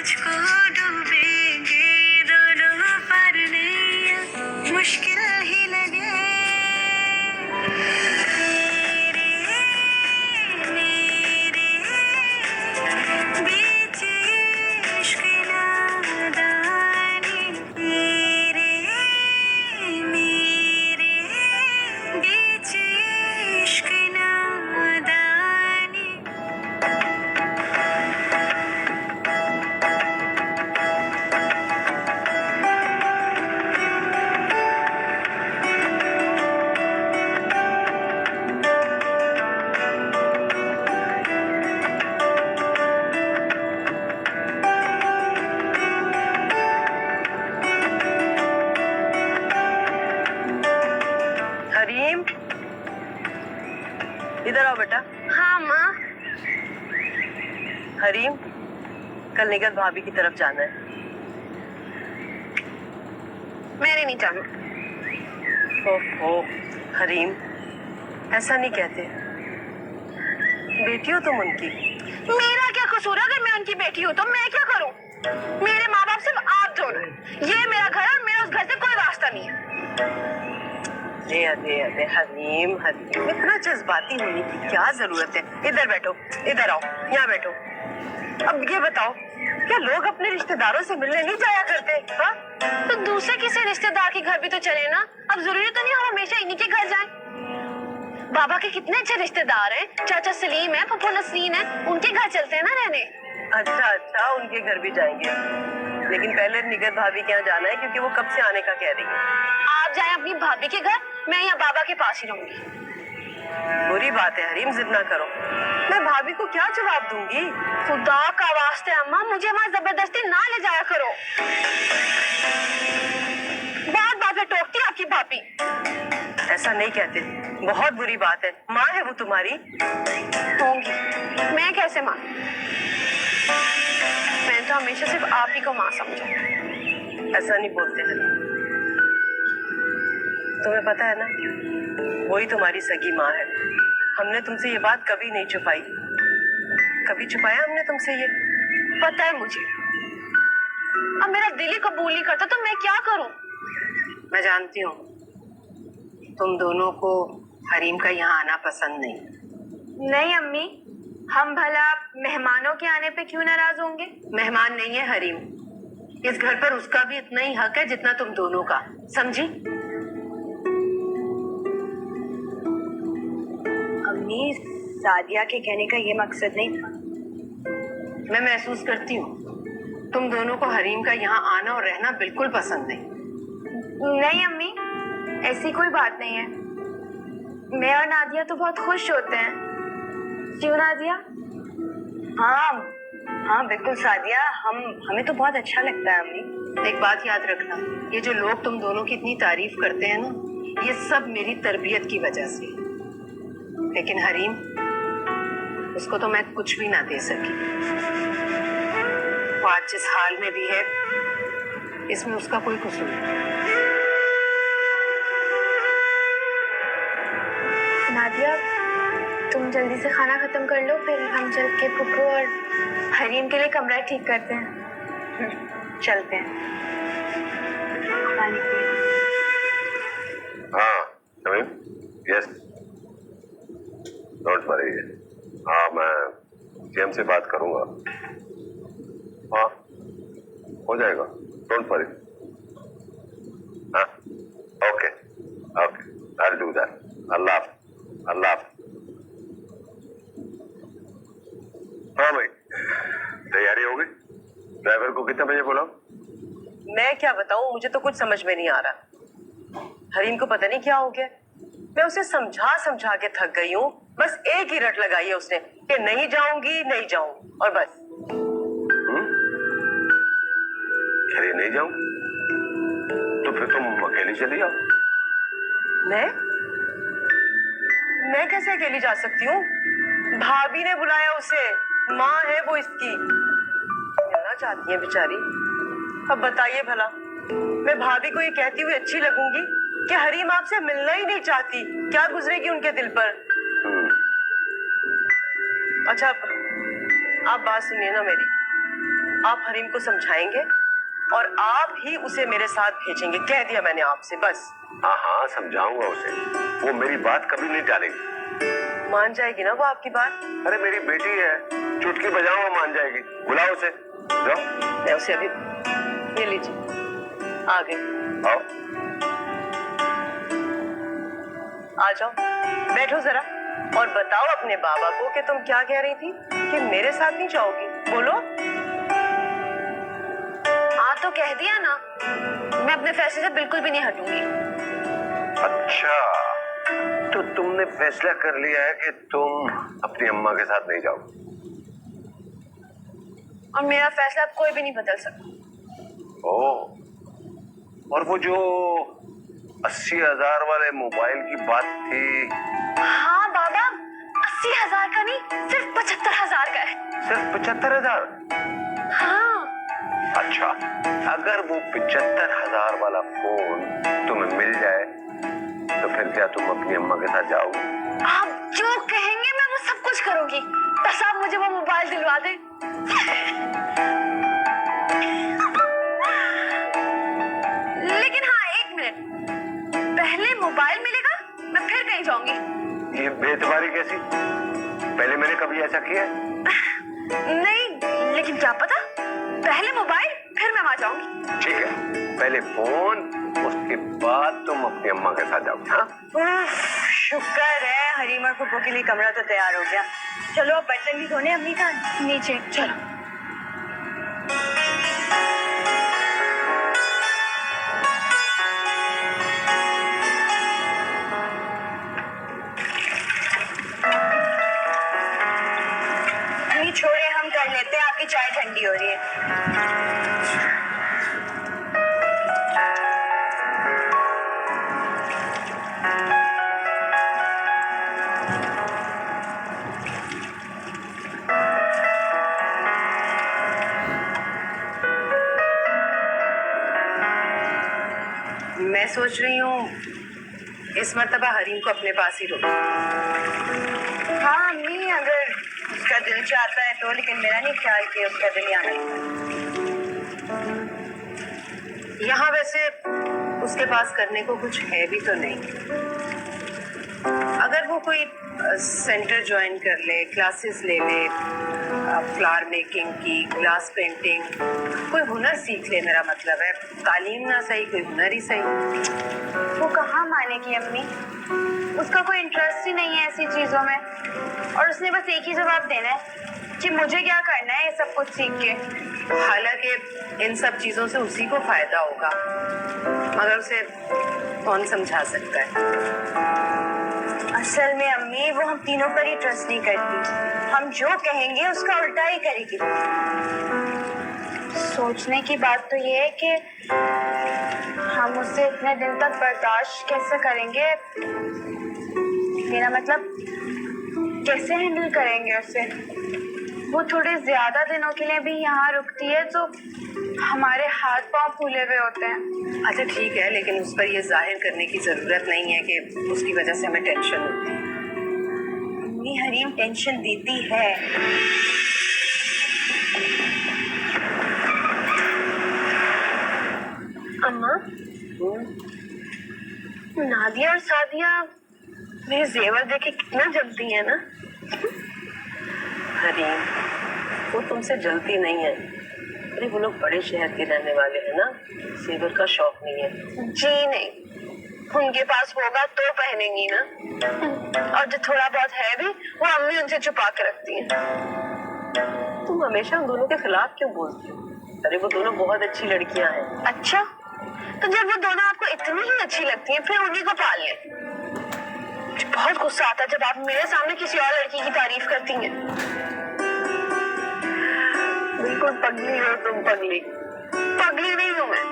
मुझको डूबेंगे दोनों पर नैया मुश्किल ही लगे तेरे मेरे बीच इश्क नादानी तेरे मेरे बीच इश्क नादानी। हरीम, इधर आओ बेटा। हाँ माँ। हरीम, कल निगत भाभी की तरफ जाना है। मैंने नहीं जाना। ओहो हरीम, ऐसा नहीं कहते, बेटी हो तुम उनकी। मेरा क्या कसूर है? अगर मैं उनकी बेटी हूँ तो मैं क्या करूँ? मेरे माँ बाप सिर्फ आप दोनों। ये मेरा घर है और मेरा उस घर से कोई वास्ता नहीं है। अरे अरे अरे हरीम हरीम, इतना जज्बाती होने की क्या जरूरत है? इधर बैठो, इधर आओ, यहाँ बैठो। अब ये बताओ, क्या लोग अपने रिश्तेदारों से मिलने नहीं जाया करते? हाँ? तो दूसरे किसी रिश्तेदार के घर भी तो चले ना। अब जरूरी तो नहीं हम हमेशा इन्हीं के घर जाएं। बाबा के कितने अच्छे रिश्तेदार हैं, चाचा सलीम है, फूफो नसरीन है, उनके घर चलते हैं ना रहने। अच्छा अच्छा, उनके घर भी जाएंगे, लेकिन पहले निगत भाभी के यहाँ जाना है क्योंकि वो कब से आने का कह रही है। आप जाएं अपनी भाभी के घर, मैं यहाँ बाबा के पास ही रहूंगी। बुरी बात है हरीम, जिद ना करो। मैं भाभी को क्या जवाब दूंगी? खुदा का वास्ते अम्मा, मुझे वहाँ जबरदस्ती ना ले जाया करो। बात बात में टोकती है आपकी भाभी। ऐसा नहीं कहते, बहुत बुरी बात है। माँ है वो तुम्हारी। होंगी, मैं कैसे माँ? मैं तो हमेशा सिर्फ आप ही को माँ समझा। ऐसा नहीं बोलते हैं, तुम्हें पता है ना, वही तुम्हारी सगी माँ है। हमने तुमसे ये बात कभी नहीं छुपाई, कभी छुपाया हमने तुमसे ये? पता है मुझे। अब मेरा दिल ही कबूल नहीं करता तो मैं क्या करूं? मैं जानती हूँ तुम दोनों को हरीम का यहाँ आना पसंद नहीं। नहीं अम्मी, हम भला मेहमानों के आने पे क्यों नाराज होंगे? मेहमान नहीं है हरीम, इस घर पर उसका भी इतना ही हक है जितना तुम दोनों का, समझी? अम्मी, सादिया के कहने का ये मकसद नहीं था। मैं महसूस करती हूँ तुम दोनों को हरीम का यहाँ आना और रहना बिल्कुल पसंद नहीं। नहीं अम्मी, ऐसी कोई बात नहीं है। मैं और नादिया तो बहुत खुश होते हैं। क्यों नादिया? हाँ हाँ बिल्कुल सादिया, हमें तो बहुत अच्छा लगता है अम्मी। एक बात याद रखना, ये जो लोग तुम दोनों की इतनी तारीफ करते हैं ना, ये सब मेरी तरबियत की वजह से। लेकिन हरीम, उसको तो मैं कुछ भी ना दे सकी। वो आज जिस हाल में भी है, इसमें उसका कोई कसूर नहीं। नादिया, तुम जल्दी से खाना खत्म कर लो, फिर हम चल के पुप्पू और हरीम के लिए कमरा ठीक करते हैं। चलते हैं। हाँ समीम, यस, डोंट वरी। हाँ, मैं सीएम से बात करूंगा। हाँ, हो जाएगा, डोंट वरी। हाँ, okay okay, I will do that. Allah Allah. हाँ भाई, तैयारी हो गई? ड्राइवर को कितने बजे बोला? मैं क्या बताऊं, मुझे तो कुछ समझ में नहीं आ रहा। हरीम को पता नहीं क्या हो गया। मैं उसे समझा समझा के थक गई हूँ। बस एक ही रट लगाई है उसने कि नहीं जाऊंगी नहीं जाऊंगी, और बस। अरे नहीं जाऊं तो फिर तुम अकेली चली जाओ। मैं कैसे अकेली जा सकती हूँ? भाभी ने बुलाया उसे, माँ है वो इसकी, मिलना चाहती है बेचारी। अब बताइए भला, मैं भाभी को ये कहती हुई अच्छी लगूंगी कि हरीम आपसे मिलना ही नहीं चाहती? क्या गुजरेगी उनके दिल पर? अच्छा, आप बात सुनिए ना मेरी। आप हरीम को समझाएंगे और आप ही उसे मेरे साथ भेजेंगे। कह दिया मैंने आपसे, बस। हाँ हाँ, समझाऊंगा उसे। वो मेरी बात कभी नहीं टालेगी। मान जाएगी ना वो आपकी बात? अरे मेरी बेटी है, चुटकी बजाऊंगा मान जाएगी। बुलाओ उसे। जाओ। मैं उसे अभी, ये लीजिए, आ गई। आओ। आ जाओ, बैठो जरा और बताओ अपने बाबा को कि तुम क्या कह रही थी कि मेरे साथ नहीं जाओगी। बोलो। हाँ तो कह दिया ना, मैं अपने फैसले से बिल्कुल भी नहीं हटूंगी। अच्छा, तो तुमने फैसला कर लिया है कि तुम अपनी अम्मा के साथ नहीं जाओगी? और मेरा फैसला अब कोई भी नहीं बदल सकता। ओह, और वो जो 80,000 वाले मोबाइल की बात थी? हाँ बाबा, 80,000 का नहीं, सिर्फ 75,000 का है। सिर्फ 75,000? हाँ। अच्छा, अगर वो 75,000 वाला फोन तुम्हें मिल जाए तो फिर क्या तुम अपनी अम्मा के साथ जाओगे? आप जो कहेंगे मैं वो सब कुछ करूंगी, बस आप मुझे वो मोबाइल दिलवा दें। लेकिन हाँ, 1 मिनट, पहले मोबाइल मिलेगा, मैं फिर कहीं जाऊंगी। ये बेतबारी कैसी? पहले मैंने कभी ऐसा किया? नहीं, लेकिन क्या पता, पहले मोबाइल फिर मैं वहां जाऊंगी। ठीक है, पहले फोन, उसके बाद तुम अपनी अम्मा के साथ जाओगे। हाँ? शुक्र है हरीम और फुप्पो के लिए कमरा तो तैयार हो गया। चलो अब बर्तन भी धोने अम्मी का नीचे चलो। छोड़े, हम कर लेते हैं, आपकी चाय ठंडी हो रही है। मैं सोच रही हूँ इस मर्तबा हरीम को अपने पास ही रोक। हाँ अम्मी, अगर उसका दिल चाहता है तो, लेकिन मेरा नहीं ख्याल कि उसका दिल ही आना चाहिए। यहाँ वैसे उसके पास करने को कुछ है भी तो नहीं। अगर वो कोई सेंटर ज्वाइन कर ले, क्लासेस ले ले, फ्लावर मेकिंग की, ग्लास पेंटिंग, कोई हुनर सीख ले, मेरा मतलब है, तालीम ना सही, कोई हुनर ही सही। वो कहाँ मानेगी अम्मी, उसका कोई इंटरेस्ट ही नहीं है ऐसी चीजों में, और उसने बस एक ही जवाब देना है कि मुझे क्या करना है ये सब कुछ सीख के। हालांकि इन सब चीजों से उसी को फायदा होगा, मगर उसे कौन समझा सकता है। असल में अम्मी, वो हम तीनों पर ही ट्रस्ट नहीं करती। हम जो कहेंगे उसका उल्टा ही करेगी। सोचने की बात तो ये है कि हम उससे इतने दिन तक बर्दाश्त कैसे करेंगे, मेरा मतलब कैसे हैंडल करेंगे उसे। वो थोड़े ज्यादा दिनों के लिए भी यहाँ रुकती है तो हमारे हाथ पांव फूले हुए होते हैं। अच्छा ठीक है, लेकिन उस पर ये जाहिर करने की जरूरत नहीं है कि उसकी वजह से हमें टेंशन होती है। अम्मी, हरीम टेंशन देती है। अम्मा, नादिया और सादिया मेरे जेवर देखे कितना जलती है ना। हरीम, वो तुमसे जलती नहीं है। अरे वो लोग बड़े शहर के रहने वाले हैं ना, जेवर का शौक नहीं है। जी नहीं, उनके पास होगा तो पहनेंगी ना, और जो थोड़ा बहुत है भी वो अम्मी उनसे छुपा के रखती हैं। तुम हमेशा उन दोनों के खिलाफ क्यों बोलती हो? अरे वो दोनों बहुत अच्छी लड़कियां हैं। अच्छा, तो जब वो दोनों आपको इतनी ही अच्छी लगती हैं, फिर उन्हीं को पाल लें। बहुत गुस्सा आता है जब आप मेरे सामने किसी और लड़की की तारीफ करती हैं। बिल्कुल पगली हो तुम, पगली। पगली नहीं हूँ मैं,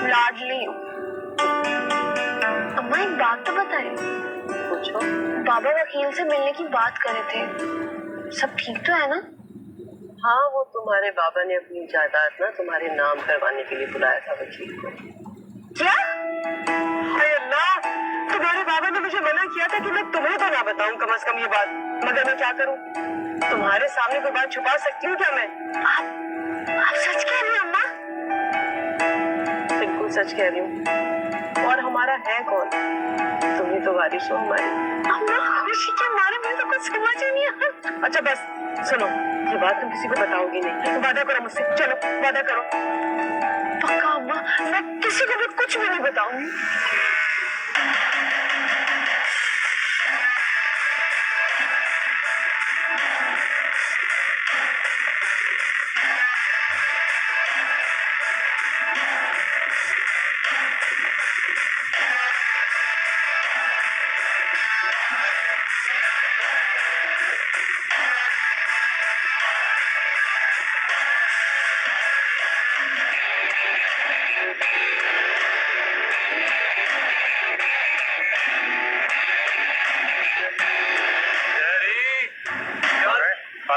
लाडली हूँ। अम्मा, एक बात तो बताएं। पूछो। बाबा वकील से मिलने की बात कर रहे थे, सब ठीक तो है ना? हाँ, वो तुम्हारे बाबा ने अपनी जायदाद ना तुम्हारे नाम करवाने के लिए बुलाया था वकील को। क्या? हाय अल्लाह, तुम्हारे बाबा ने मुझे मना किया था कि मैं तुम्हें तो ना बताऊं कम से कम ये बात, मगर मैं क्या करूं? तुम्हारे सामने कोई बात छुपा सकती हूँ क्या मैं? आप सच कह रही हो अम्मा? बिल्कुल सच कह रही हूँ। और हमारा है कौन? तुम ही तो वारिस हो हमारी। अम्मा खुशी के मारे मुझे तो कुछ समझ ही नहीं आ। अच्छा बस सुनो, ये बात तुम किसी को बताओगी नहीं। वादा करो मुझसे, चलो वादा करो। पक्का अम्मा, मैं किसी को भी कुछ भी नहीं बताऊंगी।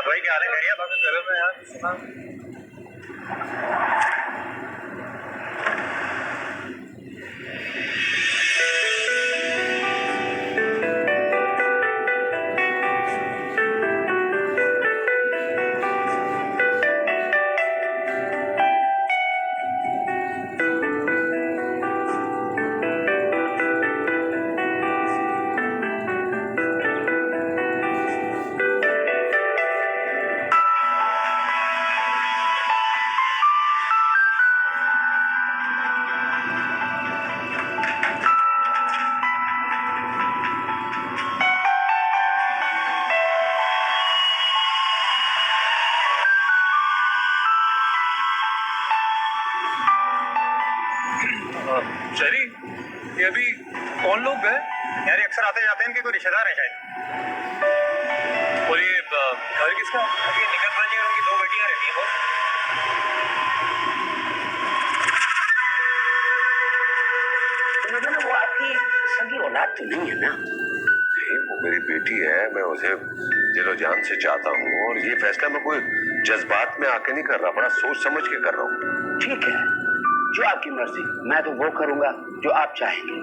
भाई क्या हाल है? बढ़िया, बस जरूर में यार। शरी, ये अभी कौन लोग गए? यार अक्सर आते जाते हैं, इनके कोई रिश्तेदार हैं शायद। और ये घर किसका? ये निकट बाजी और उनकी 2 बेटियां रहती हैं। वो आपकी सगी औलाद तो नहीं है ना? नहीं, वो मेरी बेटी है। मैं उसे दिलो जान से चाहता हूँ और ये फैसला मैं कोई जज्बात में आके नहीं कर रहा, बड़ा सोच समझ के कर रहा हूँ। ठीक है, जो आपकी मर्जी। मैं तो वो करूंगा जो आप चाहेंगे।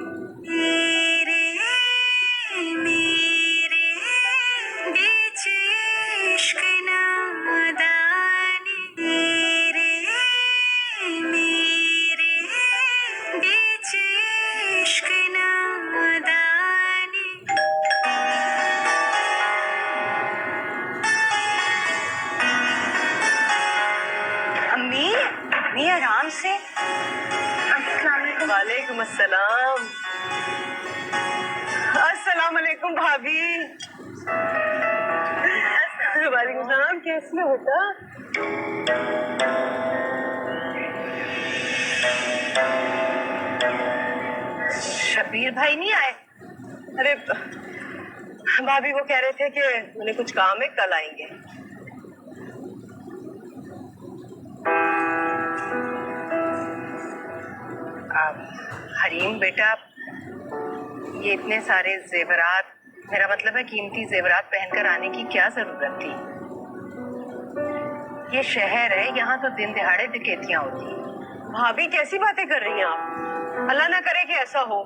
अम्मी आराम से। वालेकुम अस्सलाम। अस्सलाम वालेकुम भाभी। वालेकुम सलाम। कैसे हो बेटा? शबीर भाई नहीं आए? अरे भाभी वो कह रहे थे कि उन्हें कुछ काम है, कल आएंगे। हरीम बेटा, ये इतने सारे जेवरात, मेरा मतलब है कीमती जेवरात पहनकर आने की क्या जरूरत थी? ये शहर है, यहाँ तो दिन दिहाड़े डकैतियां होती हैं। भाभी कैसी बातें कर रही हैं आप? अल्लाह ना करे कि ऐसा हो,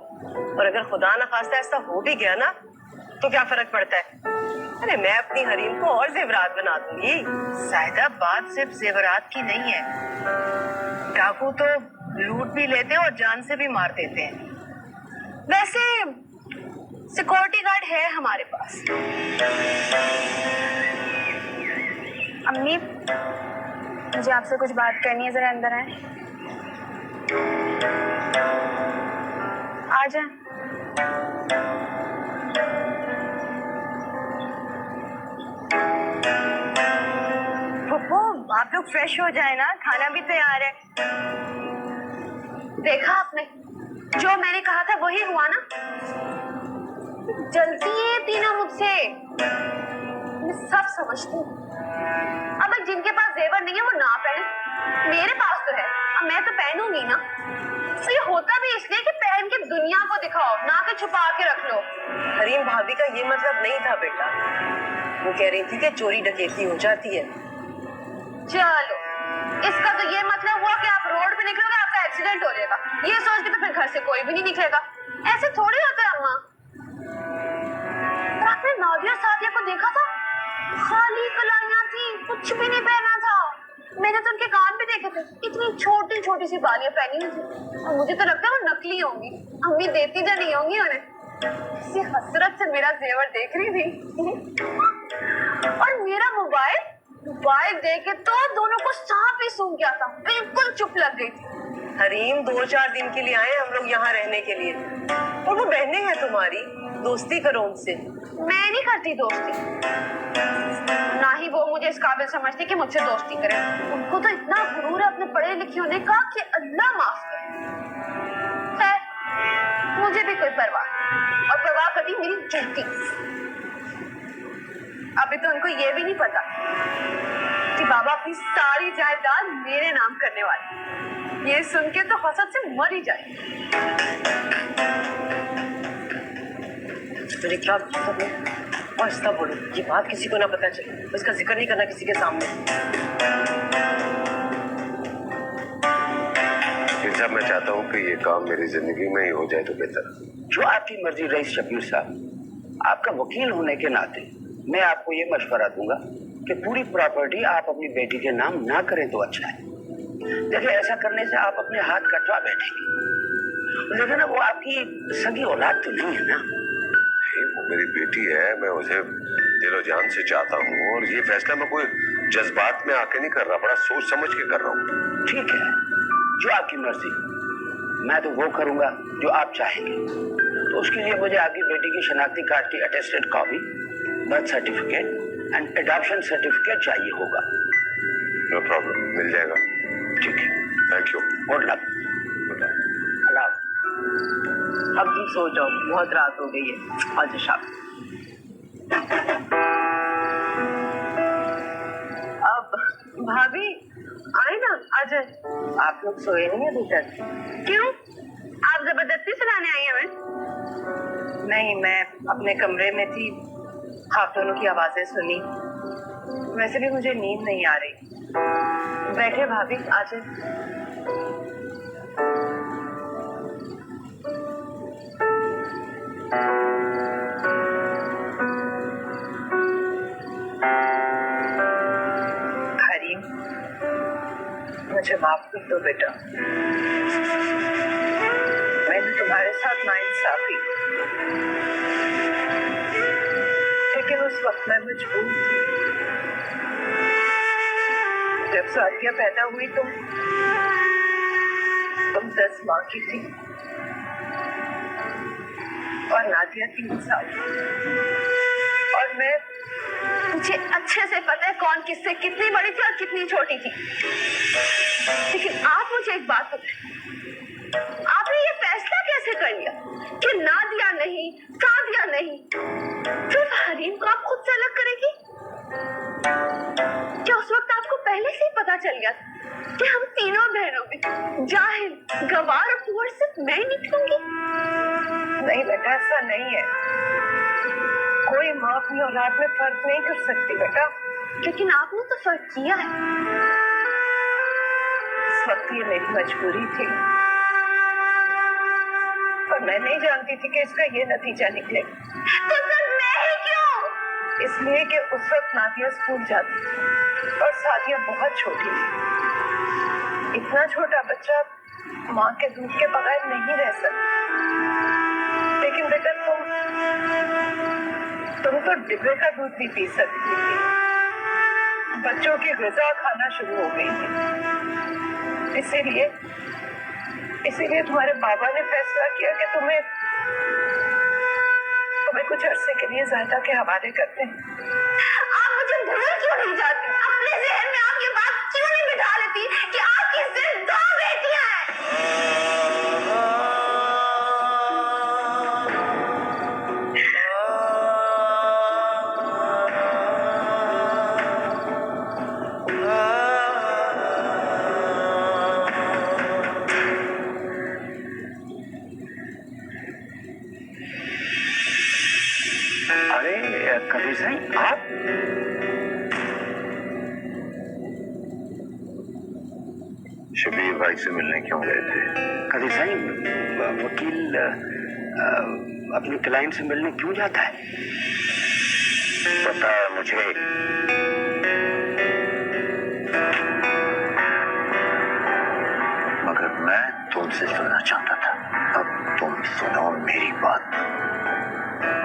और अगर खुदा ना खास्ता ऐसा हो भी गया ना तो क्या फर्क पड़ता है? अरे मैं अपनी हरीम को और जेवरात बना दूंगी। साहिदा, बात सिर्फ जेवरात की नहीं है। डाकू तो लूट भी लेते हैं और जान से भी मार देते हैं। वैसे सिक्योरिटी गार्ड है हमारे पास। अम्मी, मुझे आपसे कुछ बात करनी है, जरा अंदर आए। आ जाए। पप्पू, आप लोग फ्रेश हो जाए ना, खाना भी तैयार है। देखा आपने, जो मैंने कहा था वही हुआ ना। जलती है तीनों मुझसे, मैं सब समझती हूँ। अब जिनके पास जेवर नहीं है वो ना पहने, मेरे पास तो है, अब मैं तो पहनूंगी ना। तो ये होता भी इसलिए कि पहन के दुनिया को दिखाओ, ना कि छुपा के रख लो। हरीम भाभी का ये मतलब नहीं था बेटा। वो कह रही थी कि चोरी डकैती हो जाती है। चलो, इसका तो ये मतलब हुआ कि आप रोड पे निकलोगे आपका एक्सीडेंट हो जाएगा। ये सोच के तो फिर घर से कोई भी नहीं निकलेगा। ऐसे थोड़ी होता है अम्मा। आपने नादिया सादिया को देखा था? खाली कलाइयां थी, कुछ भी नहीं पहना था। मैंने तो उनके कान भी देखे थे, इतनी छोटी छोटी सी बालियां पहनी हुई थी। और मुझे तो लगता है वो नकली होंगी, अम्मी देती तो नहीं होंगी उन्हें। इसी हसरत से मेरा जेवर देख रही थी। और मेरा मोबाइल देख के तो दोनों को सांप ही सूंघ गया था, बिल्कुल चुप लग गई थी। हरीम 2-4 दिन के लिए आए हम लोग यहाँ रहने के लिए, और वो बहनें हैं तुम्हारी, दोस्ती करो उनसे। मैं नहीं करती दोस्ती, ना ही वो मुझे इस काबिल समझती कि मुझसे दोस्ती करे। उनको तो इतना गुरूर है अपने पढ़े लिखे होने का कि अल्लाह माफ करे। खैर मुझे भी कोई परवाह नहीं, और परवाह कभी मेरी जूती। अभी तो उनको ये भी नहीं पता कि बाबा अपनी सारी जायदाद मेरे नाम करने वाले। ये सुन के तो हसद से मर ही जाए। आहिस्ता बोलो, ये बात किसी को ना पता चले, इसका जिक्र नहीं करना किसी के सामने। साहब मैं चाहता हूँ कि ये काम मेरी जिंदगी में ही हो जाए तो बेहतर। जो आपकी मर्जी रईस शब्बीर साहब, आपका वकील होने के नाते मैं आपको ये मशवरा दूंगा कि पूरी प्रॉपर्टी आप अपनी बेटी के नाम ना करें तो अच्छा है। देखिए ऐसा करने से आप अपने हाथ कटवा बैठेंगे, लेकिन वो आपकी सगी औलाद तो नहीं है ना। वो मेरी बेटी है, मैं उसे दिलो जान से चाहता हूँ, और ये फैसला मैं कोई जज्बात में आके नहीं कर रहा, बड़ा सोच समझ के कर रहा हूँ। ठीक है, जो आपकी मर्जी, मैं तो वो करूंगा जो आप चाहेंगे। तो उसके लिए मुझे आपकी बेटी की शनाख्ती कार्ड की attested copy, birth certificate and adoption certificate चाहिए होगा। नो प्रॉब्लम, मिल जाएगा। ठीक है, thank you. Good luck. Allah, अब तुम सो जाओ, बहुत रात हो गई है। आज शाम अब भाभी आए ना, आज आप लोग सोए नहीं अभी तक? क्यों? आप जबरदस्ती सुनाने आई हैं हमें? नहीं, मैं अपने कमरे में थी, आप दोनों की आवाजें सुनी। वैसे भी मुझे नींद नहीं आ रही। बैठे भाभी, आ जाए। हरीम, मुझे माफ कर दो बेटा, मैंने तुम्हारे साथ नाइंसाफी, लेकिन उस वक्त मैं मजबूर थी। जब साथिया पैदा हुई तुम 10 माह की थी और नादिया 3 साल की। और मैं, मुझे अच्छे से पता है कौन किससे कितनी बड़ी थी और कितनी छोटी थी। लेकिन आप मुझे एक बात बताएं, आपने ये फैसला कैसे कर लिया कि नादिया नहीं, सादिया नहीं, फिर हरीम को आप खुद से अलग करेगी? क्या उस वक्त आपको पहले से ही पता चल गया कि हम तीनों बहनों में जाहिल, गवार और पुअर सिर्फ मैं निकलूंगी? नहीं बेटा, ऐसा नहीं है। कोई माँ अपनी औलाद में फर्क नहीं कर सकती बेटा। लेकिन आपने तो फर्क किया है। इस वक्त ये मेरी मजबूरी थी, और मैं नहीं जानती थी कि इसका ये नतीजा निकलेगा। तो सिर्फ मैं ही क्यों? इसलिए कि उस वक्त नादिया स्कूल जाती थी और सादिया बहुत छोटी थी। इतना छोटा बच्चा माँ के दूध के बगैर नहीं रह सकता। लेकिन बेटा तुम तो डिब्बे का दूध भी पी सकती थी, बच्चों की ग़िज़ा खाना शुरू हो गई थी। इसीलिए तुम्हारे बाबा ने फैसला किया कि तुम्हें कुछ अरसे के लिए ज़ाहिदा के हवाले करते हैं। आप मुझे भूल क्यों नहीं जाती? अपने ज़हन में आप ये बात क्यों नहीं बिठा लेती कि आपकी सिर्फ 2 बेटियां हैं? अरे कबीर साईं, आप? शबीर भाई से मिलने क्यों गए थे? कबीर साईं, वकील अपने क्लाइंट से मिलने क्यों जाता है? पता है मुझे, तुमसे सुनना चाहता था। अब तुम सुनो मेरी बात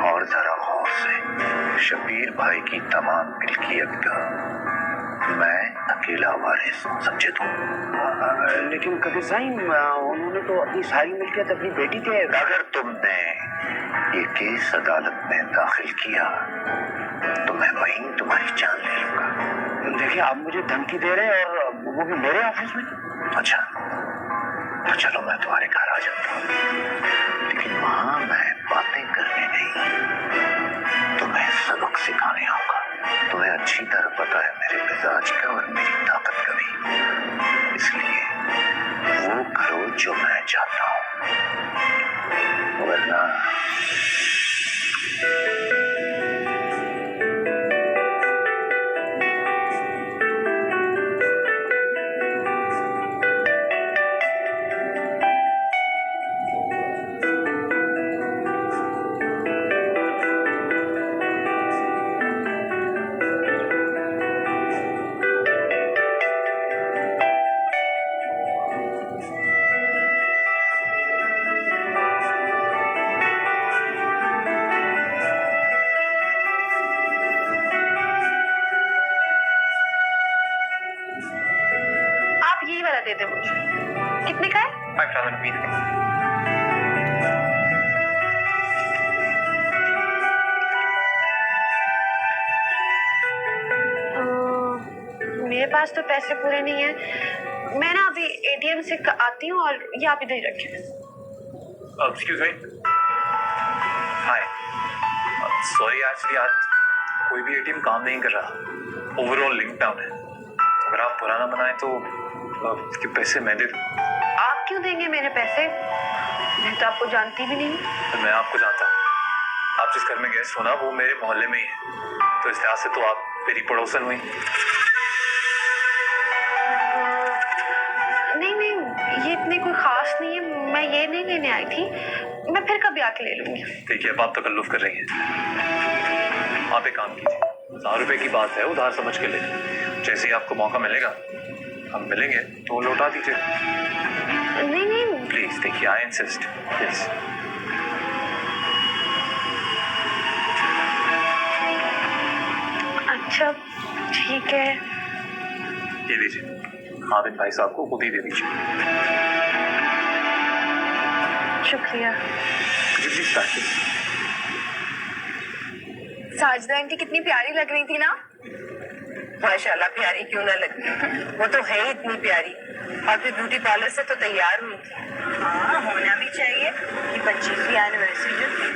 और जरा गौर से। शबीर भाई की तमाम मिल्कियत का मैं अकेला वारिस हूं, समझे तुम? लेकिन कबीर साईं, उन्होंने तो अपनी सारी मिल्कियत अपनी बेटी के। अगर तुमने ये केस अदालत में दाखिल किया तो मैं वहीं तुम्हारी जान ले लूंगा। देखिए, आप मुझे धमकी दे रहे हैं और वो भी मेरे ऑफिस में। अच्छा, तो चलो मैं तुम्हारे घर आ जाता हूँ, लेकिन वहां मैं बातें करने नहीं, तुम्हें सबक सिखाने आऊंगा। तुम्हें अच्छी तरह पता है मेरे मिजाज का और मेरी ताकत का भी, इसलिए वो करो जो मैं चाहता हूँ, वरना आप यही वाला दे दे मुझे। कितने का है? 5000 रुपीज का। मेरे पास तो पैसे पूरे नहीं है। मैं ना अभी एटीएम से आती हूँ और ये आप इधर ही रखें। Excuse me. Hi, sorry, actually आज कोई भी एटीएम काम नहीं कर रहा। ओवरऑल लिंक डाउन है। अगर आप पुराना बनाए तो उसके पैसे मैं दे दूँ। आप क्यों देंगे मेरे पैसे? मैं तो आपको जानती भी नहीं। तो मैं आपको जानता हूँ। आप जिस घर में गेस्ट हो ना, वो मेरे मोहल्ले में ही है, तो इस लिहाज से तो आप मेरी पड़ोसन हुई। नहीं नहीं, ये इतनी कोई खास नहीं है। मैं ये नहीं लेने आई थी, मैं फिर कभी आके ले लूंगी। देखिए, अब आप तकल्लुफ कर रही हैं। आप एक काम कीजिए, 1000 रुपए की बात है, उधार समझ के ले। जैसे ही आपको मौका मिलेगा, हम मिलेंगे तो लौटा दीजिए। नहीं नहीं, प्लीज देखिए, आई इंसिस्ट, प्लीज। अच्छा ठीक है। ये लीजिए, हामिद भाई साहब को खुद ही दे दीजिए। शुक्रिया। जी प्लीज बैठिए। साजिदा आंटी कितनी प्यारी लग रही थी ना। माशाल्लाह, प्यारी क्यों ना लगी, वो तो है ही इतनी प्यारी। और फिर ब्यूटी पार्लर से तो तैयार हुई थी। हाँ, होना भी चाहिए कि 25वीं एनिवर्सरी जो थी।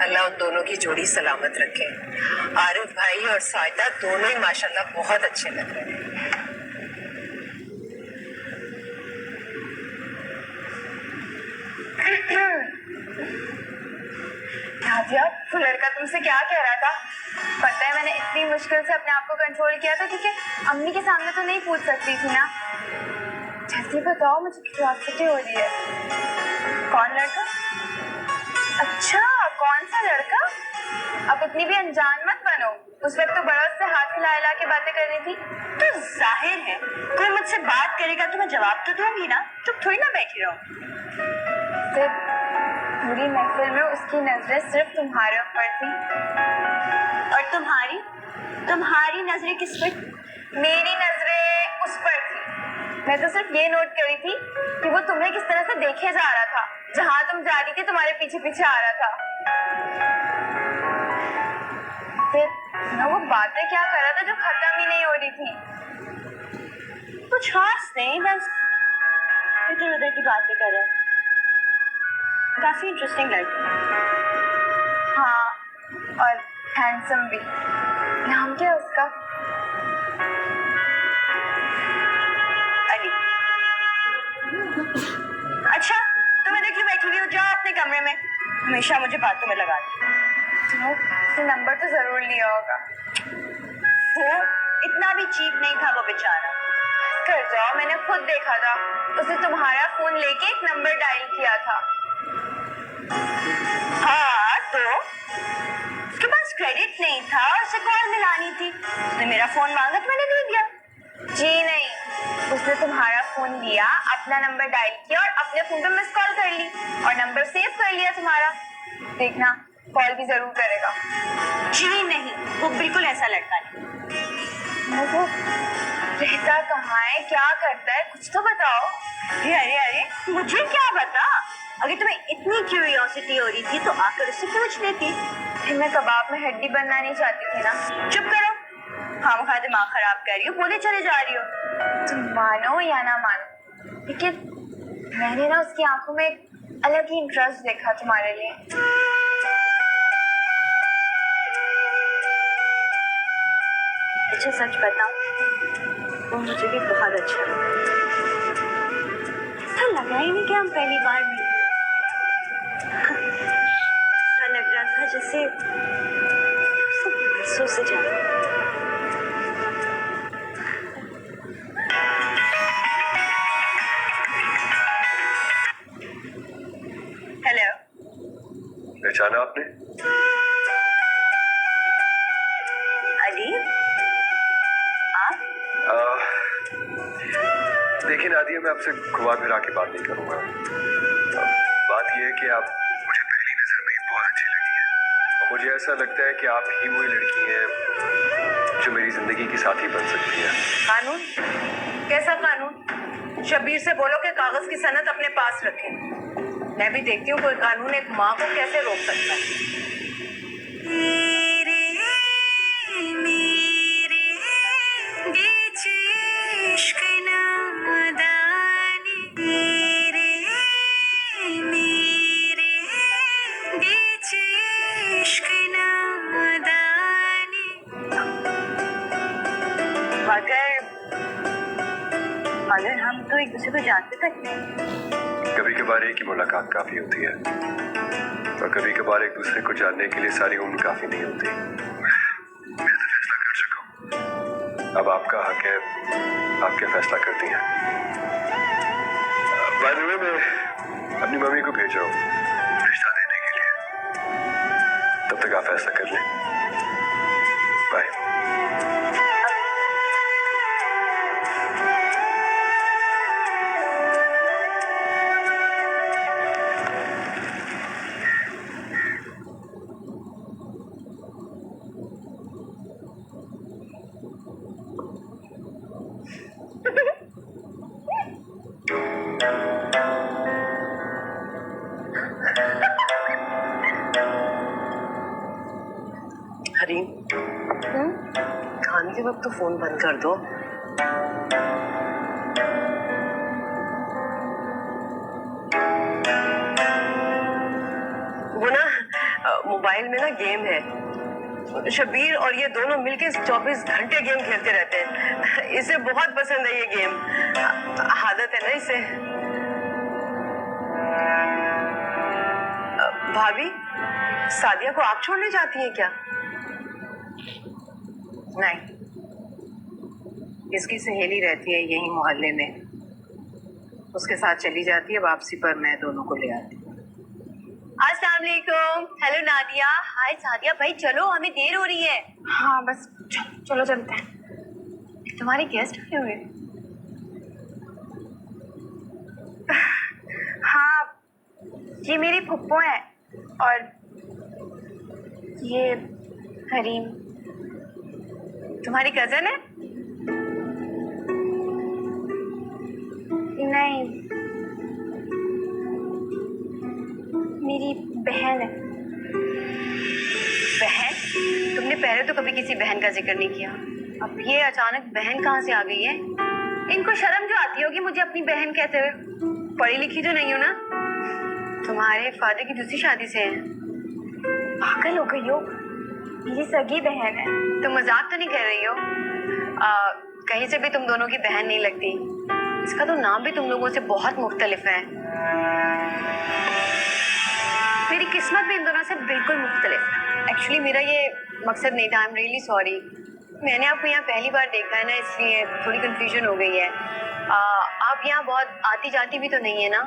अल्लाह उन दोनों की जोड़ी सलामत रखे। आरिफ भाई और साजिदा दोनों ही माशाल्लाह बहुत अच्छे लग रहे हैं। नादिया, वो लड़का तुमसे क्या कह रहा था? पता है, मैंने इतनी मुश्किल से अपने आप को कंट्रोल किया था, क्योंकि अम्मी के सामने तो नहीं पूछ सकती थी ना। जल्दी बताओ, मुझे क्यूरियोसिटी हो रही है। कौन लड़का? अच्छा, कौन सा लड़का? अब इतनी भी अनजान मत बनो। उस वक्त तो बड़ा से हाथ हिला हिला के बातें कर रही थी। तो जाहिर है कोई मुझसे बात करेगा तो मैं जवाब तो दूंगी ना, चुप थोड़ी ना बैठी रहूं। फिर पूरी महफिल में उसकी नजरें सिर्फ तुम्हारे ऊपर थी। और तुम्हारी नजरें किस पर? मेरी नजरें उस पर थी। मैं तो सिर्फ ये नोट करी थी कि वो तुम्हें किस तरह से देखे जा रहा था। जहां तुम जा रही थी, तुम्हारे पीछे पीछे आ रहा था। फिर ना वो बातें क्या कर रहा था जो खत्म ही नहीं हो रही थी। कुछ खास नहीं, बस इधर उधर की बातें कर रहा है। काफी इंटरेस्टिंग लड़का। हाँ, और हैंडसम भी। नाम क्या है उसका? अली। अच्छा, तुम्हें देख लो बैठी हुई हो, जाओ अपने कमरे में। हमेशा मुझे बातों में लगा उसने नंबर तो जरूर लिया होगा। वो इतना भी चीप नहीं था वो बेचारा। कर जाओ, मैंने खुद देखा था। उसने तुम्हारा फोन लेके एक नंबर डायल किया था। हाँ, तो उसके पास क्रेडिट नहीं था और उसे कॉल मिलानी थी। उसने मेरा फोन मांगा तो मैंने दे दिया। जी नहीं, उसने तुम्हारा फोन लिया, अपना नंबर डायल किया और अपने फोन पे मिस कॉल कर ली और नंबर सेव कर लिया तुम्हारा। देखना कॉल भी जरूर करेगा। जी नहीं, वो बिल्कुल ऐसा लड़का नहीं। वो रहता कहाँ है, क्या करता है, कुछ तो बताओ। अरे अरे अरे, मुझे क्या पता? अगर तुम्हें इतनी क्यूरियोसिटी हो रही थी तो आकर उससे पूछ लेती। फिर मैं कबाब में हड्डी बनना नहीं चाहती थी ना। चुप करो, हाँ वहाँ दिमाग खराब कर रही हो, बोले चले जा रही हो। तुम मानो या ना मानो, लेकिन मैंने ना उसकी आंखों में एक अलग ही इंटरेस्ट देखा तुम्हारे लिए। अच्छा सच बताऊं, वो मुझे भी बहुत अच्छा लगा। ऐसा लगा ही नहीं कि हम पहली बार मिले। ऐसा लग रहा था जैसे सब बरसों से जाना। हेलो, पहचाना आपने? अली, आप? देखिए नादिया, मैं आपसे घुमा फिरा के बात नहीं करूंगा। बात यह है कि आप मुझे पहली नजर में ही बहुत अच्छी लगी है और मुझे ऐसा लगता है कि आप ही वही लड़की हैं जो मेरी जिंदगी की साथी बन सकती है। कानून? कैसा कानून? शबीर से बोलो कि कागज की सनद अपने पास रखे। मैं भी देखती हूँ कोई कानून एक माँ को कैसे रोक सकता है। अगर हम तो एक दूसरे को जानते तक। कभी कभार एक ही मुलाकात काफी होती है और कभी कभार एक दूसरे को जानने के लिए सारी उम्र काफी नहीं होती। मैं तो फैसला कर चुका हूँ, अब आपका हक है, आप क्या फैसला करती हैं। बाय द वे, मैं अपनी मम्मी को भेज रहा हूँ रिश्ता देने के लिए, तब तक आप फैसला कर लें। बाय। हरीम, खाने के वक्त तो फोन बंद कर दो। वो ना मोबाइल में ना गेम है, शबीर और ये दोनों मिलके 24 घंटे गेम खेलते रहते हैं। इसे बहुत पसंद है ये गेम, आदत है ना इसे। भाभी, सादिया को आप छोड़ने जाती हैं क्या? नहीं, इसकी सहेली रहती है यही मोहल्ले में, उसके साथ चली जाती है, वापसी पर मैं दोनों को ले आती हूँ। अस्सलाम वालेकुम। हेलो नादिया। हाय सादिया, भाई चलो, हमें देर हो रही है। हाँ बस चलो चलते हैं। तुम्हारे गेस्ट आए हुए? हाँ, ये मेरी फुप्पो है और ये हरीम तुम्हारी कजन है? नहीं, मेरी बहन है। बहन? तुमने पहले तो कभी किसी बहन का जिक्र नहीं किया, अब ये अचानक बहन कहाँ से आ गई है? इनको शर्म जो आती होगी मुझे अपनी बहन कहते हुए। पढ़ी लिखी तो नहीं हो ना? तुम्हारे फादर की दूसरी शादी से है? पागल हो गई हो, मेरी सगी बहन है। तुम मजाक तो नहीं कर रही हो? कहीं से भी तुम दोनों की बहन नहीं लगती। इसका तो नाम भी तुम लोगों से बहुत मुख्तलिफ है। मेरी किस्मत भी इन दोनों से बिल्कुल मुख्तलिफ है। एक्चुअली मेरा ये मकसद नहीं था, आई एम रियली सॉरी। मैंने आपको यहाँ पहली बार देखा है ना, इसलिए थोड़ी कंफ्यूजन हो गई है। आप यहाँ बहुत आती जाती भी तो नहीं है ना?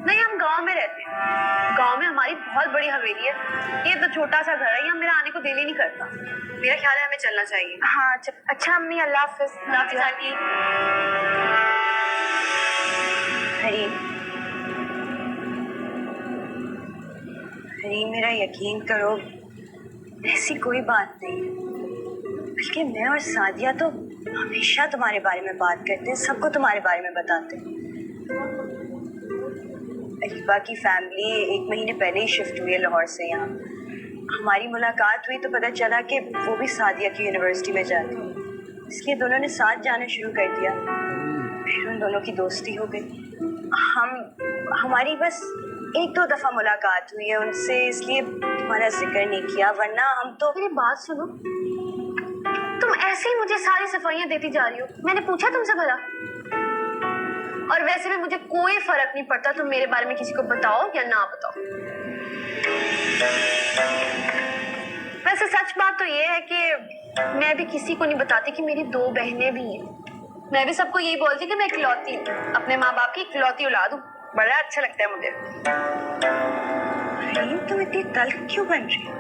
नहीं, हम गांव में रहते हैं। गांव में हमारी बहुत बड़ी हवेली है। ये तो छोटा सा घर है, यहाँ मेरा आने को दिल ही नहीं करता। मेरा ख्याल है हमें चलना चाहिए। हाँ अच्छा अम्मी, अल्लाह हाफिज। नाफिज आंटी। हरीम, मेरा यकीन करो, ऐसी कोई बात नहीं है। बल्कि मैं और सादिया तो हमेशा तुम्हारे बारे में बात करते हैं, सबको तुम्हारे बारे में बताते हैं। अरीबा की फैमिली 1 महीने पहले ही शिफ्ट हुई है लाहौर से यहाँ। हमारी मुलाकात हुई तो पता चला कि वो भी सादिया की यूनिवर्सिटी में जाती है, इसलिए दोनों ने साथ जाना शुरू कर दिया। फिर उन दोनों की दोस्ती हो गई। हमारी बस 1-2 दफा मुलाकात हुई है उनसे, इसलिए तुम्हारा जिक्र नहीं किया, वरना हम तो। मेरी बात सुनो, तुम ऐसे ही मुझे सारी सफाइयां देती जा रही हो। मैंने पूछा तुमसे भला? और वैसे भी मुझे कोई फर्क नहीं पड़ता तुम मेरे बारे में किसी को बताओ या ना बताओ। वैसे सच बात तो ये है कि मैं भी किसी को नहीं बताती कि मेरी 2 बहनें भी हैं। मैं भी सबको यही बोलती कि मैं इकलौती हूँ, अपने माँ बाप की इकलौती औलाद हूँ। बड़ा अच्छा लगता है मुझे। हरीम, तुम इतनी तल्ख क्यों बन रही हो?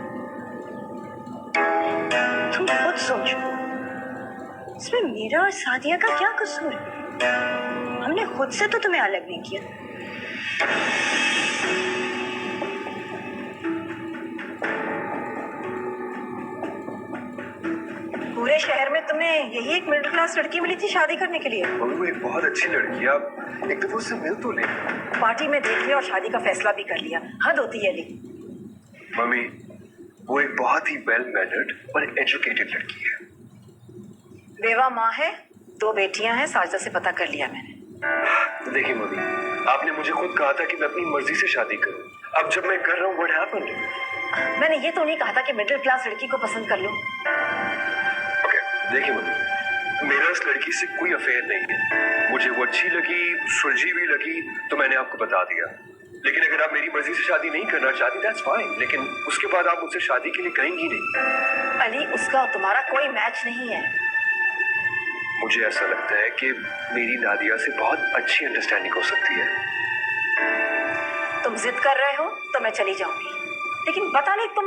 तुम खुद सोचो, इसमें मेरा और सादिया का क्या कसूर है? हमने खुद से तो तुम्हें अलग नहीं किया। पूरे शहर में तुम्हें यही एक मिडिल क्लास लड़की मिली थी शादी करने के लिए? मम्मी वो एक बहुत अच्छी लड़की है, आप एक दफा उससे मिल तो ले। पार्टी में देख लिया और शादी का फैसला भी कर लिया। हद होती है ली। मम्मी वो एक बहुत ही वेल मैनर्ड और एजुकेटेड लड़की है। बेवा माँ है, 2 बेटियां हैं, साजिदा से पता कर लिया मैंने। देखिए मम्मी, आपने मुझे खुद कहा था कि मैं अपनी मर्जी से शादी करूं। अब जब मैं कर रहा हूँ, व्हाट हैपेंड? मैंने ये तो नहीं कहा था कि मिडिल क्लास लड़की को पसंद कर लो। ओके, देखिए मम्मी, मेरा इस लड़की से कोई अफेयर नहीं है। मुझे वो अच्छी लगी, सुलझी हुई लगी, तो मैंने आपको बता दिया। लेकिन अगर आप मेरी मर्जी से शादी नहीं करना चाहती, दैट्स फाइन, लेकिन उसके बाद आप मुझसे शादी के लिए कहेंगी नहीं। अली, उसका और तुम्हारा कोई मैच नहीं है। मुझे ऐसा लगता है कि मेरी नादिया से बहुत अच्छी अंडरस्टैंडिंग हो सकती है। तुम जिद कर रहे हो तो मैं चली जाऊंगी, लेकिन पता नहीं तुम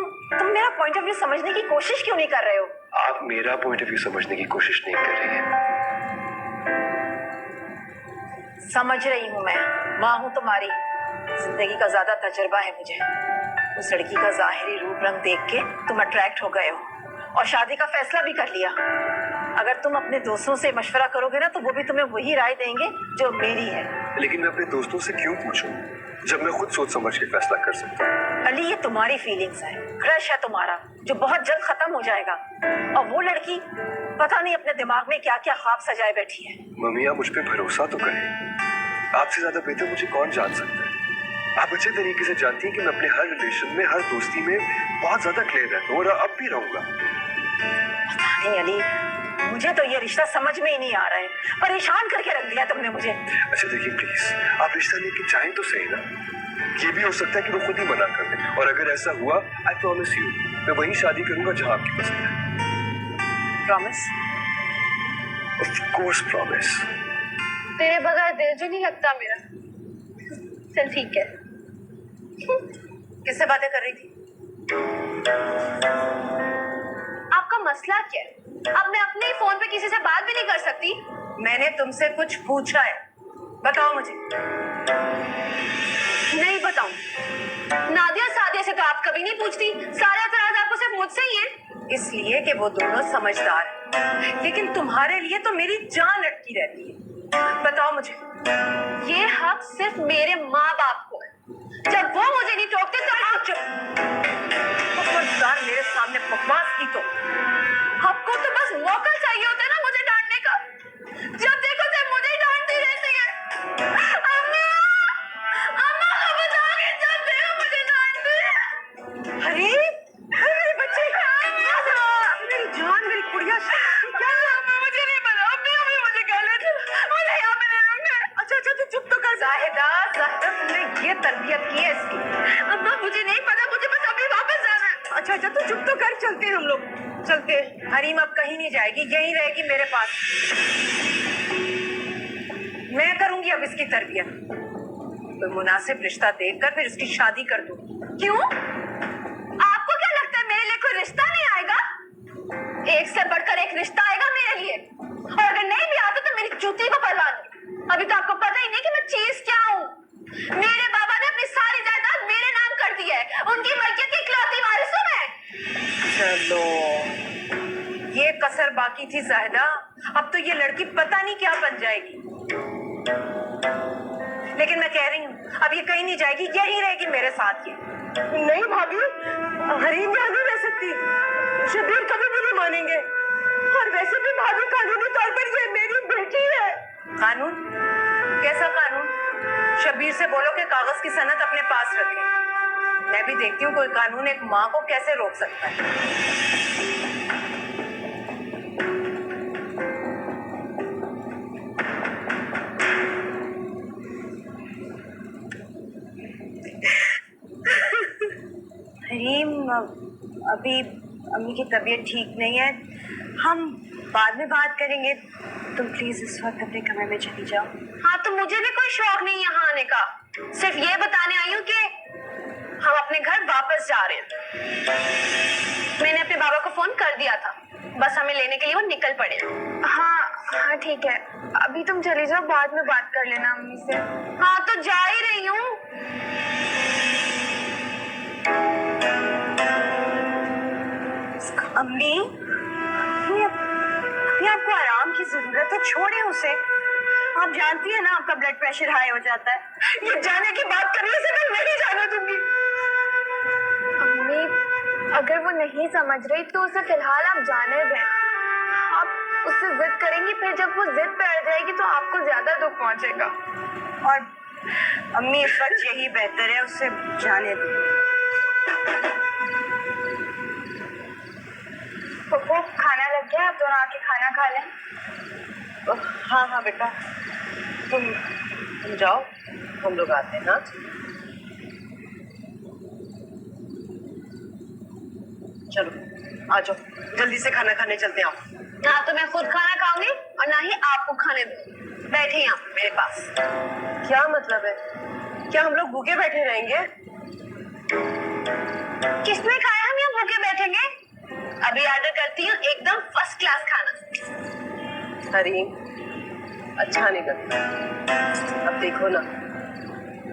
मेरा पॉइंट ऑफ व्यू समझने की कोशिश क्यों नहीं कर रहे हो? आप मेरा पॉइंट ऑफ व्यू समझने की कोशिश नहीं कर रही हैं। समझ रही हूँ, मैं माँ हूँ तुम्हारी, जिंदगी का ज्यादा तजुर्बा है मुझे। उस लड़की का जाहिरी रूप रंग देख के तुम अट्रैक्ट हो गए हो और शादी का फैसला भी कर लिया। अगर तुम अपने दोस्तों से मशवरा करोगे ना, तो वो भी तुम्हें वही राय देंगे जो मेरी है। लेकिन मैं अपने दोस्तों से क्यों पूछूं, जब मैं खुद सोच समझ के फैसला कर सकता हूँ? अली, ये तुम्हारी फीलिंग्स है, क्रश है तुम्हारा, जो बहुत जल्द खत्म हो जाएगा। और वो लड़की पता नहीं अपने दिमाग में क्या क्या ख्वाब सजाए बैठी है। मम्मी आप मुझ पे भरोसा तो करें। आपसे ज्यादा बेहतर मुझे कौन जान सकता है? आप अच्छे तरीके से जानती हैं कि मैं अपने हर रिलेशन में, हर दोस्ती में बहुत ज्यादा क्लियर रहता हूँ और अब भी रहूंगा। पता नहीं अली, मुझे तो ये रिश्ता समझ में ही नहीं आ रहा है। परेशान करके रख दिया तुमने मुझे। अच्छा देखिए प्लीज, आप रिश्ता लेके चाहें तो सही ना। ये भी हो सकता है कि वो खुद ही मना कर दे, और अगर ऐसा हुआ, आई प्रॉमिस यू, मैं वही शादी करूंगा जहां आपकी पसंद है। प्रॉमिस? Of course promise. तेरे बगैर दिल जो नहीं लगता मेरा। चल ठीक है। किससे बातें कर रही थी? आपका मसला क्या है? अब मैं अपने ही फोन पे किसी से बात भी नहीं कर सकती? मैंने तुमसे कुछ पूछा है, बताओ मुझे। नहीं बताऊं। नादिया सादिया से तो आप कभी नहीं पूछती, सारे एतराज आपको सिर्फ मुझसे ही है। इसलिए कि वो दोनों समझदार हैं, लेकिन तुम्हारे लिए तो मेरी जान लटकी रहती है। बताओ मुझे। ये हक सिर्फ मेरे माँ बाप को है। जब वो मुझे नहीं टोकते तो आप चुप। खबरदार मेरे सामने बकवास की तो। आपको तो बस मौका चाहिए होता है ना मुझे डांटने का। जब देखो तब मुझे ही डांटती रहती है। अम्मा, अम्मा को बताओगे जब देखो मुझे डांटती है। अरे मेरे बच्चे, मेरी जान, मेरी कुड़िया, क्या मुझे नहीं पता। अम्मी मुझे कह लेते, मुझे यहाँ पे ले लूंगा। अच्छा तू चुप तो कर। जाहिदा, तुमने ये तरबियत की है इसकी। अम्मा मुझे नहीं पता, मुझे बस अभी वापस जाना है। अच्छा तू चुप तो कर, चलते हैं हम लोग, चलते। हरीम अब कहीं नहीं जाएगी, यहीं रहेगी मेरे पास। मैं करूंगी अब इसकी तरबियत। कोई मुनासिब रिश्ता देखकर फिर उसकी शादी कर दूं। क्यों? आपको क्या लगता है मेरे लिए कोई रिश्ता नहीं आएगा? एक से बढ़कर एक रिश्ता आएगा मेरे लिए, और अगर नहीं भी आता तो मेरी जूती को परवाह नहीं। अभी तो आपको पता ही नहीं कि मैं चीज क्या हूँ। मेरे बाबा ने अपनी सारी जायदाद मेरे नाम कर दी है, उनकी मलकियत की इकलौती वारिस हूं मैं। चलो, ये कसर बाकी थी जाहिदा, अब तो ये लड़की पता नहीं क्या बन जाएगी। लेकिन मैं कह रही हूँ अब ये कहीं नहीं जाएगी, यही रहेगी मेरे साथ। ये नहीं भाभी, हरीम यहाँ नहीं रह सकती। शबीर कभी भी नहीं मानेंगे। और वैसे भी भाभी कानूनी तौर पर ये मेरी बेटी है। कानून? कैसा कानून? शबीर से बोलो कि कागज की सनद अपने पास रखे। मैं भी देखती हूँ कोई कानून एक माँ को कैसे रोक सकता है। हरीम, अभी अम्मी की तबीयत ठीक नहीं है, हम बाद में बात करेंगे। तुम प्लीज इस वक्त अपने कमरे में चली जाओ। हाँ, तो मुझे भी कोई शौक नहीं यहाँ आने का, सिर्फ ये बताने आई हूँ कि हम अपने घर वापस जा रहे हैं। मैंने अपने बाबा को फोन कर दिया था, बस हमें लेने के लिए वो निकल पड़े। हाँ हाँ ठीक है, अभी तुम चली जाओ, बाद में बात कर लेना अम्मी से। हाँ, तो जा ही रही हूँ। अम्मी, अभी आपको आराम की जरूरत है, छोड़े उसे। आप जानती है ना आपका ब्लड प्रेशर हाई हो जाता है। ये जाने की बात करने से मैं नहीं जाने दूंगी। अम्मी, अगर वो नहीं समझ रही तो उसे फिलहाल आप जाने दें। आप उससे जिद करेंगी, फिर जब वो जिद पे अड़ जाएगी तो आपको ज्यादा दुख पहुंचेगा। और अम्मी, इस वक्त यही बेहतर है, उसे जाने दो। पप्पू, खाना लग गया, आप दोनों आके खाना खा लें। हाँ हाँ बेटा, तुम जाओ, हम लोग आते हैं। हाँ, चलो आ जाओ, जल्दी से खाना खाने चलते हैं। आप ना तो मैं खुद खाना खाऊंगी और ना ही आपको खाने दूंगी। बैठे यहाँ मेरे पास। क्या मतलब है? क्या हम लोग भूखे बैठे रहेंगे? किसने खाया हम यहाँ भूखे बैठेंगे? अभी ऑर्डर करती हूँ एकदम फर्स्ट क्लास खाना। हरीम, अच्छा नहीं लगता। अब देखो ना,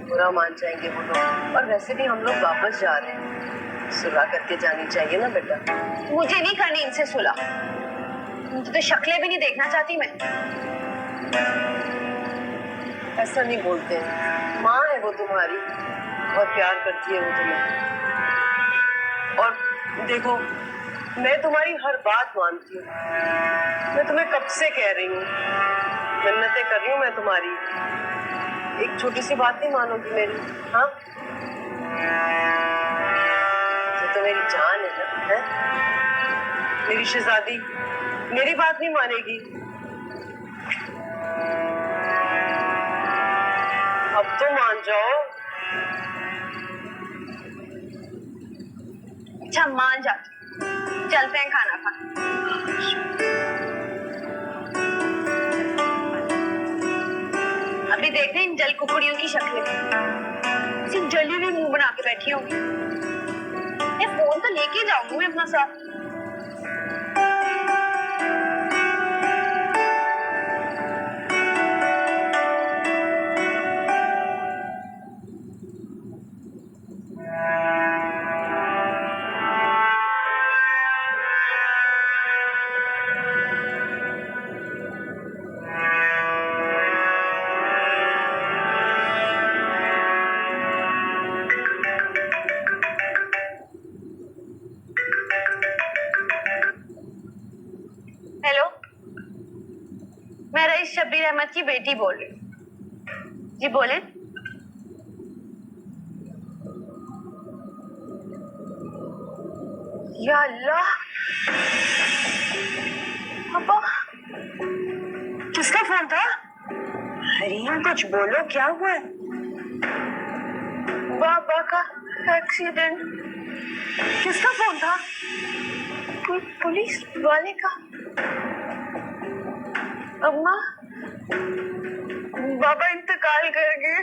बुरा मान जाएंगे वो लोग, और वैसे भी हम लोग वापस जा रहे हैं, सुलह करके जानी चाहिए ना बेटा। मुझे नहीं करनी इनसे सुलह, मुझे तो शक्लें भी नहीं देखना चाहती मैं। ऐसा नहीं बोलते हैं, माँ है वो तुम्हारी, बहुत प्यार करती है वो तुम्हें। और देखो, मैं तुम्हारी हर बात मानती हूँ। मैं तुम्हें कब से कह रही हूँ, मिन्नतें कर रही हूँ मैं तुम्हारी। एक छोटी सी बात नहीं मानोगी मेरी? हाँ, तो मेरी जान है ना, है? मेरी शहजादी मेरी बात नहीं मानेगी। अब तो मान जाओ। अच्छा, मान जाती, चलते हैं खाना खाने। अभी देख रहे हैं इन जल कुकड़ियों की शक्लें, सिर्फ जली हुई मुंह बना के बैठी होंगी। ये फोन तो लेके जाऊंगी मैं अपना साथ। हेलो, मैं रईस शब्बीर अहमद की बेटी बोल रही हूँ। जी बोले। या अल्लाह, पापा, किसका फोन था? हरीम, कुछ बोलो, क्या हुआ है? बाबा का एक्सीडेंट। किसका फोन था? कोई पुलिस वाले का। अम्मा, बाबा इंतकाल कर गए।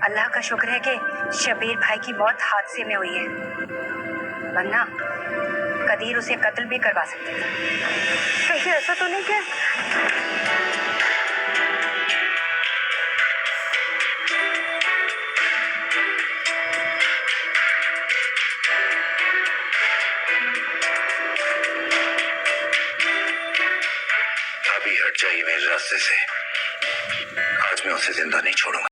अल्लाह का शुक्र है कि शबीर भाई की मौत हादसे में हुई है, वरना कदीर उसे कत्ल भी करवा सकते थे। कहीं ऐसा तो नहीं क्या? अभी हट जाइए मेरे रास्ते से, आज मैं उसे जिंदा नहीं छोड़ूंगा।